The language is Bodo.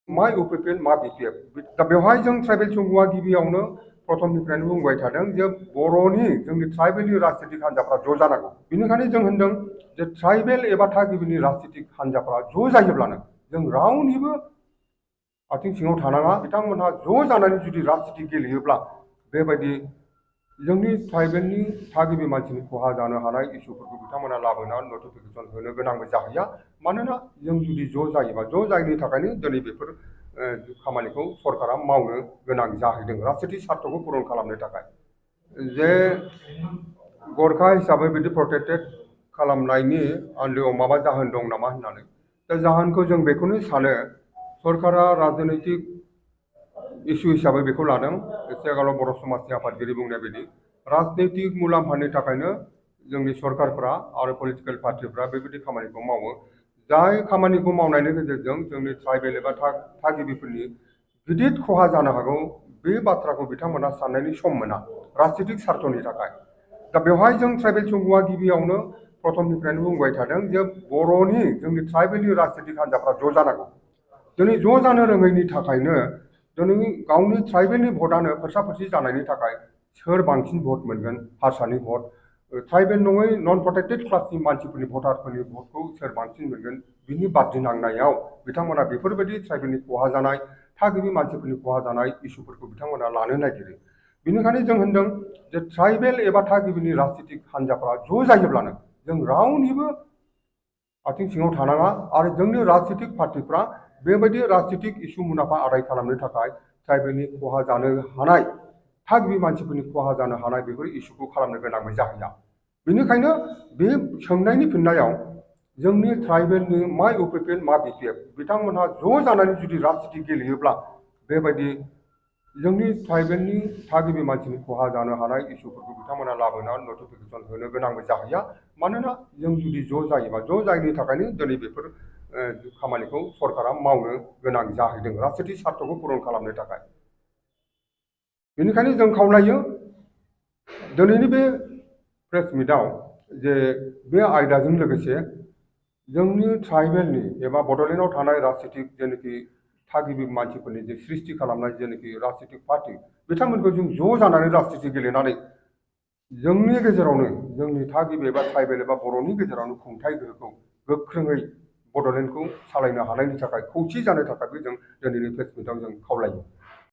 मा इउपिपिएल मा बिपिएफ दा बेवहाय जों ट्राइबेल सुबुङा गिबियावनो प्रथमनिफ्रायनो बुंबाय थादों जे बर'नि जोंनि ट्राइबेलनि राजनीतिक हान्जाफ्रा ज' जानांगौ बेनिखायनो जों होनदों जे ट्राइबेल एबा थागिबिनि राजनीतिक हान्जाफ्रा ज' जायोब्लानो जों रावनिबो आथिं सिङाव थानाङा बिथांमोनहा ज' जानानै जुदि राजनीति गेलेयोब्ला बेबायदि जोंनि ट्राइबेलनि थागिबि मानसिनि खहा जानो हानाय इस्युफोरखौ बिथांमोना लाबोना नटिफिकेसन होनो गोनांबो जाहैया मानोना जों जुदि ज' जायोबा ज' जायैनि थाखायनो दिनै बेफोर खामानिखौ सरकारा मावनो गोनां जाहैदों राजनीति सार्थखौ पुरन खालामनो थाखाय जे गरखा हिसाबै बिदि प्रटेक्टेड खालामनायनि आन्दोआव माबा जाहोन दं नामा होननानै दा जाहोनखौ जों बेखौनो सानो सरकारा राजनैतिक इस्यु हिसाबै बेखौ लादों एसे आगोलाव बर' समाजनि आफादगिरि बुंनाय बायदि राजनैतिक मुलाम्फानि थाखायनो जोंनि सरकारफ्रा आरो पलिटिकेल पार्टिफ्रा बेबायदि खामानिखौ मावो जाय खामानिखौ मावनायनि गेजेरजों जोंनि ट्राइबेल एबा थागिबिफोरनि गिदिर खहा जानो हागौ बे बाथ्राखौ बिथांमोना साननायनि सम मोना राजनैतिक सार्थनि थाखाय दा बेवहाय जों ट्राइबेल सुबुङा गिबियावनो प्रथमनिफ्रायनो बुंबाय थादों जे बर'नि जोंनि ट्राइबेलनि राजनैतिक हान्जाफ्रा ज' जानांगौ दिनै ज' जानो रोङैनि थाखायनो दिनै गावनि ट्राइबेलनि भटआनो फोरसा-फोरसि जानायनि थाखाय सोर बांसिन भट मोनगोन हारसानि भट ट्राइबेल नङै नन प्रटेक्टेड क्लासनि मानसिफोरनि भटारफोरनि भटखौ सोर बांसिन मोनगोन बिनि बादि नांनायाव बिथांमोना बेफोरबायदि ट्राइबेलनि खहा जानाय थागिबि मानसिफोरनि खहा जानाय इस्युफोरखौ बिथांमोना लानो नागिरो बेनिखायनो जों होनदों जे ट्राइबेल एबा थागिबिनि राजनीतिक हान्जाफ्रा ज' जायोब्लानो जों रावनिबो आथिं सिङाव थानाङा आरो जोंनि राजनीतिक पार्टिफ्रा बेबायदि राजनीतिक इस्यु मुलाम्फा आदाय खालामनो थाखाय ट्राइबेलनि खहा जानो हानाय थागिबि मानसिफोरनि खहा जानो हानाय बेफोर इस्युखौ खालामनो गोनांबो जाहैया बेनिखायनो बे सोंनायनि फिननायाव जोंनि ट्राइबेलनि मा इउपिपिएल मा बिपिएफ बिथांमोनहा ज' जानानै जुदि राजनीति गेलेयोब्ला बेबायदि जोंनि ट्राइबेलनि थागिबि मानसिनि खहा जानो हानाय इस्युफोरखौ बिथांमोना लाबोना नटिफिकेसन होनो गोनांबो जाहैया मानोना जों जुदि ज' जायोबा ज' जायैनि थाखायनो दिनै बेफोर खामानिखौ सरकारा मावनो गोनां जाहैदों राजनीतिक सार्थखौ पुरन खालामनो थाखाय बेनिखायनो जों खावलायो दिनैनि बे प्रेस मिटआव जे बे आयदाजों लोगोसे जोंनि ट्राइबेलनि एबा बड'लेण्डआव थानाय राजनीतिक जेनाखि थागिबि मानसिफोरनि जे सृष्टि खालामनाय जेनाखि राजनीतिक पार्टि बिथांमोनखौ जों ज' जानानै राजनीति गेलेनानै जोंनि गेजेरावनो जोंनि थागिबि एबा ट्राइबेल एबा बर'नि गेजेरावनो खुंथाय गोहोखौ गोख्रोङै बड'लेण्डखौ सालायनो हानायनि थाखाय खौसे जानो थाखायबो जों दिनैनि प्रेस मिटआव जों खावलायो